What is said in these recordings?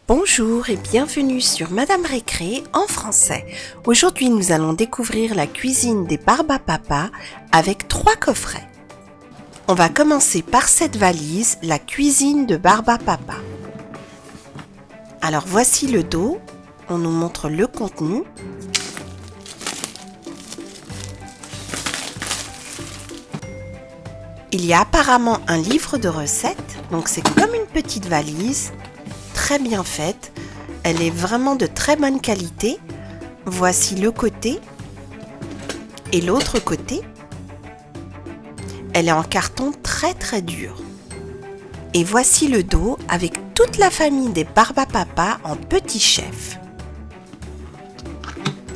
Bonjour et bienvenue sur Madame Récré en français. Aujourd'hui, nous allons découvrir la cuisine des Barbapapa avec 3 coffrets. On va commencer par cette valise, la cuisine de Barbapapa. Alors voici le dos, on nous montre le contenu. Il y a apparemment un livre de recettes, donc c'est comme une petite valise. Très bien faite, elle est vraiment de très bonne qualité. Voici le côté et l'autre côté. Elle est en carton très dur. Et voici le dos avec toute la famille des Barbapapa en petit chef.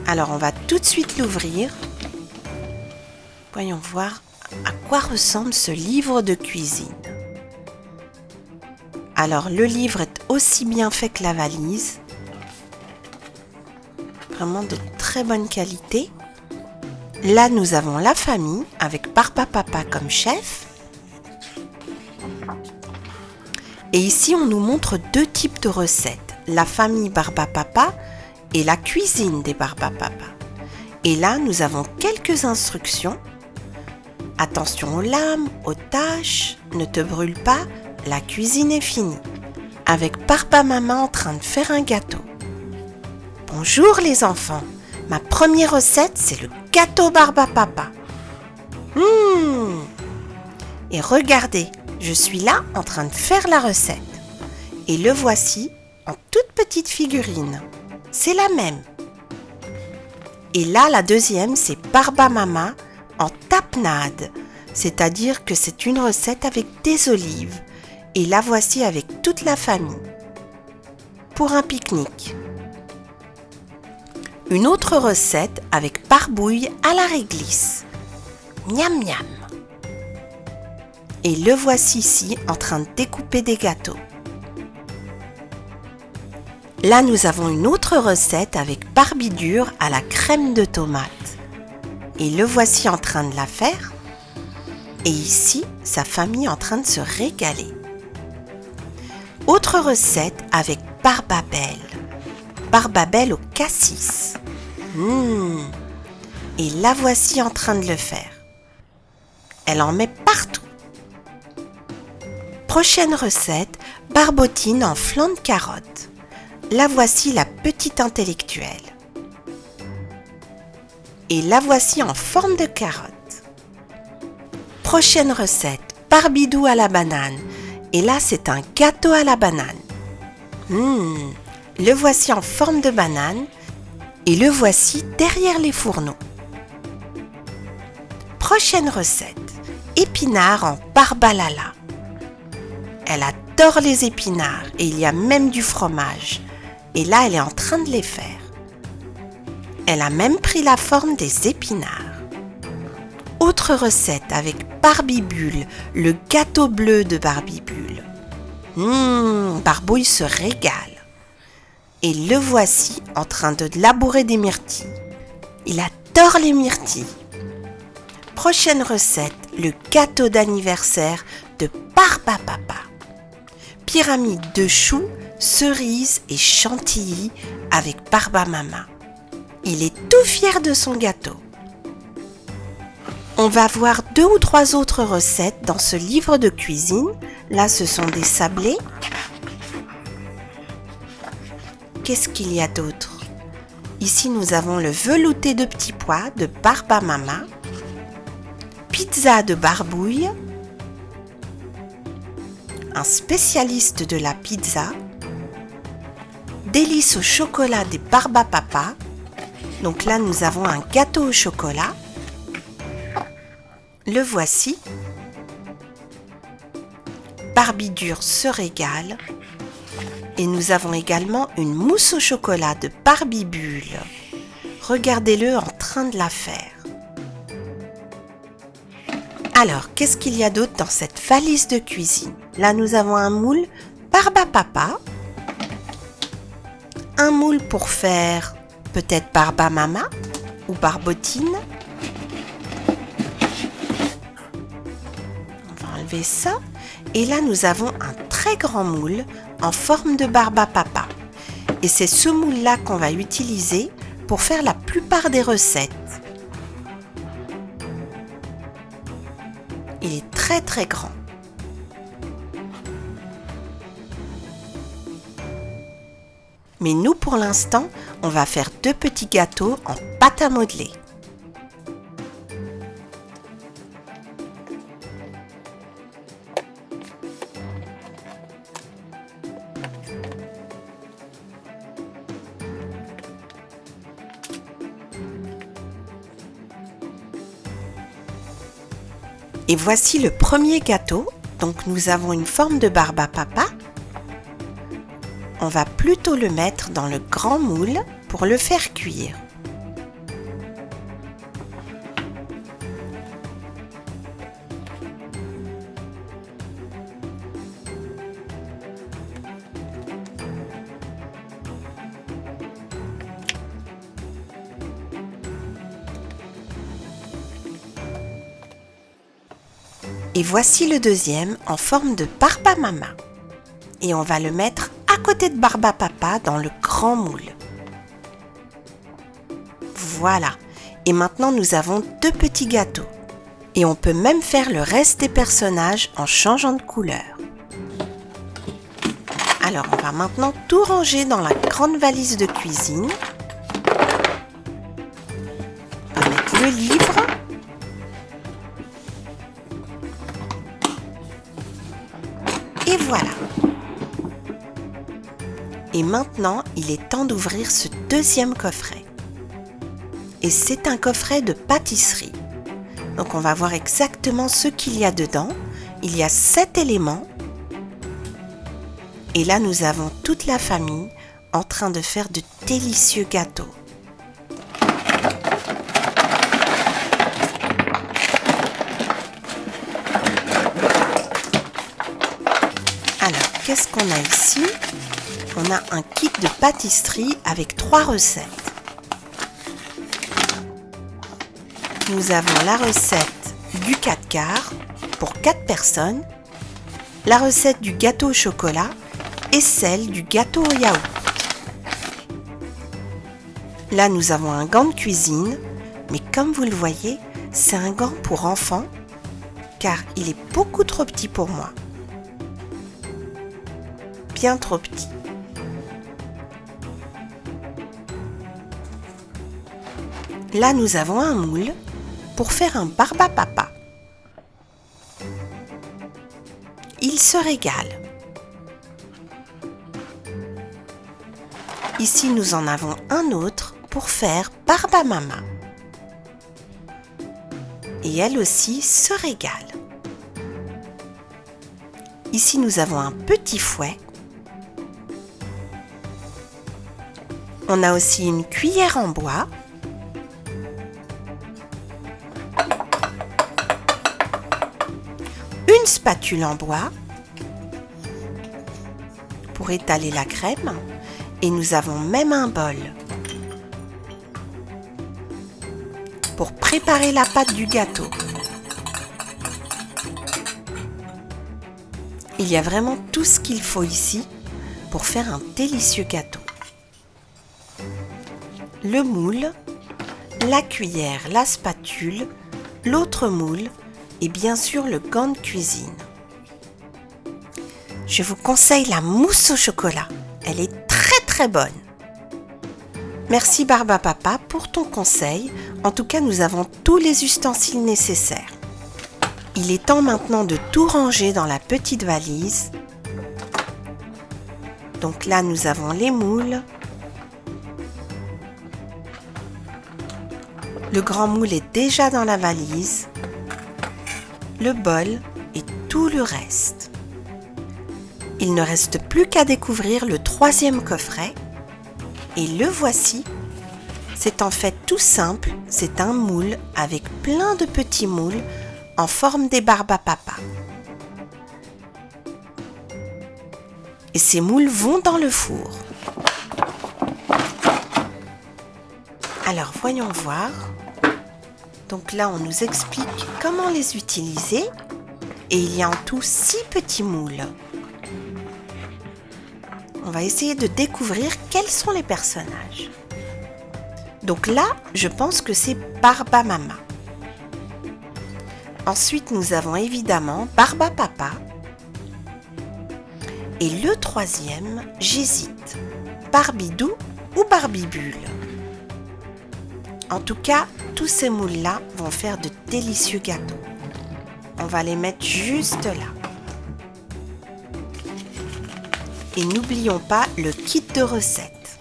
Alors on va tout de suite l'ouvrir. Voyons voir à quoi ressemble ce livre de cuisine. Alors le livre est aussi bien fait que la valise, vraiment de très bonne qualité. Là nous avons la famille avec Barbapapa comme chef. Et ici on nous montre 2 types de recettes, la famille Barbapapa et la cuisine des Barbapapa. Et là nous avons quelques instructions. Attention aux lames, aux taches, ne te brûle pas. La cuisine est finie, avec Barbamama en train de faire un gâteau. Bonjour les enfants, ma première recette c'est le gâteau Barbapapa. Et regardez, je suis là en train de faire la recette. Et le voici en toute petite figurine. C'est la même. Et là la deuxième c'est Barbamama en tapenade, c'est-à-dire que c'est une recette avec des olives. Et la voici avec toute la famille, pour un pique-nique. Une autre recette avec barbouille à la réglisse. Miam miam. Et le voici ici en train de découper des gâteaux. Là nous avons une autre recette avec barbidure à la crème de tomate. Et le voici en train de la faire. Et ici, sa famille en train de se régaler. Autre recette avec Barbabelle au cassis. Et la voici en train de le faire. Elle en met partout. Prochaine recette, barbotine en flanc de carotte. La voici la petite intellectuelle. Et la voici en forme de carotte. Prochaine recette, barbidou à la banane. Et là, c'est un gâteau à la banane. Le voici en forme de banane et le voici derrière les fourneaux. Prochaine recette, épinards en barbalala. Elle adore les épinards et il y a même du fromage. Et là, elle est en train de les faire. Elle a même pris la forme des épinards. Autre recette avec Barbibule, le gâteau bleu de Barbibule. Barbouille se régale. Et le voici en train de labourer des myrtilles. Il adore les myrtilles. Prochaine recette, le gâteau d'anniversaire de Barbapapa. Pyramide de choux, cerises et chantilly avec Barbamama. Il est tout fier de son gâteau. On va voir 2 ou 3 autres recettes dans ce livre de cuisine. Là, ce sont des sablés. Qu'est-ce qu'il y a d'autre? Ici, nous avons le velouté de petits pois de Barbamama. Pizza de barbouille. Un spécialiste de la pizza. Délices au chocolat des Barbapapa. Donc là, nous avons un gâteau au chocolat. Le voici. Barbidure se régale. Et nous avons également une mousse au chocolat de Barbibule. Regardez-le en train de la faire. Alors, qu'est-ce qu'il y a d'autre dans cette valise de cuisine? Là, nous avons un moule Barbapapa. Un moule pour faire peut-être Barbamama ou barbotine. Ça. Et là, nous avons un très grand moule en forme de Barbapapa. Et c'est ce moule-là qu'on va utiliser pour faire la plupart des recettes. Il est très très grand. Mais nous, pour l'instant, on va faire 2 petits gâteaux en pâte à modeler. Et voici le premier gâteau. Donc nous avons une forme de barbe à papa. On va plutôt le mettre dans le grand moule pour le faire cuire. Et voici le deuxième en forme de barbe à maman. Et on va le mettre à côté de barbe à papa dans le grand moule. Voilà. Et maintenant nous avons 2 petits gâteaux. Et on peut même faire le reste des personnages en changeant de couleur. Alors on va maintenant tout ranger dans la grande valise de cuisine. On va mettre le livre. Et voilà. Et maintenant, il est temps d'ouvrir ce deuxième coffret. Et c'est un coffret de pâtisserie. Donc on va voir exactement ce qu'il y a dedans. Il y a 7 éléments. Et là, nous avons toute la famille en train de faire de délicieux gâteaux. Alors, qu'est-ce qu'on a ici? On a un kit de pâtisserie avec 3 recettes. Nous avons la recette du 4 quarts pour 4 personnes, la recette du gâteau au chocolat et celle du gâteau au yaourt. Là, nous avons un gant de cuisine, mais comme vous le voyez, c'est un gant pour enfants car il est beaucoup trop petit pour moi. Bien trop petit. Là, nous avons un moule pour faire un barbe à papa. Il se régale. Ici, nous en avons un autre pour faire barbe à maman. Et elle aussi se régale. Ici, nous avons un petit fouet. On a aussi une cuillère en bois. Une spatule en bois pour étaler la crème et nous avons même un bol pour préparer la pâte du gâteau. Il y a vraiment tout ce qu'il faut ici pour faire un délicieux gâteau. Le moule, la cuillère, la spatule, l'autre moule et bien sûr le gant de cuisine. Je vous conseille la mousse au chocolat. Elle est très très bonne. Merci Barbe à Papa pour ton conseil. En tout cas, nous avons tous les ustensiles nécessaires. Il est temps maintenant de tout ranger dans la petite valise. Donc là, nous avons les moules. Le grand moule est déjà dans la valise. Le bol et tout le reste. Il ne reste plus qu'à découvrir le troisième coffret. Et le voici. C'est en fait tout simple, c'est un moule avec plein de petits moules en forme des barbes à papa. Et ces moules vont dans le four. Alors voyons voir. Donc là, on nous explique comment les utiliser. Et il y a en tout 6 petits moules. On va essayer de découvrir quels sont les personnages. Donc là, je pense que c'est Barba Mama. Ensuite, nous avons évidemment Barba Papa. Et le troisième, j'hésite, Barbidou ou Barbibule. En tout cas, tous ces moules-là vont faire de délicieux gâteaux. On va les mettre juste là. Et n'oublions pas le kit de recettes.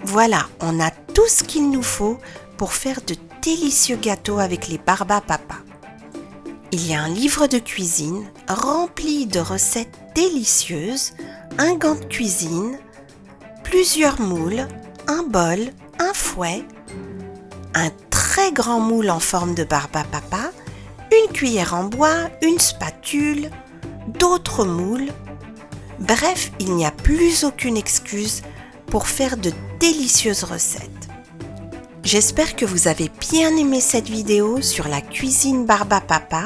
Voilà, on a tout ce qu'il nous faut pour faire de délicieux gâteaux avec les Barba Papa. Il y a un livre de cuisine rempli de recettes délicieuses, un gant de cuisine, plusieurs moules, un bol, un fouet, un très grand moule en forme de Barba Papa, une cuillère en bois, une spatule, d'autres moules. Bref, il n'y a plus aucune excuse pour faire de délicieuses recettes. J'espère que vous avez bien aimé cette vidéo sur la cuisine Barba Papa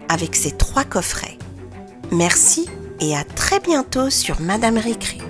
avec ses 3 coffrets. Merci et à très bientôt sur Madame Ricri.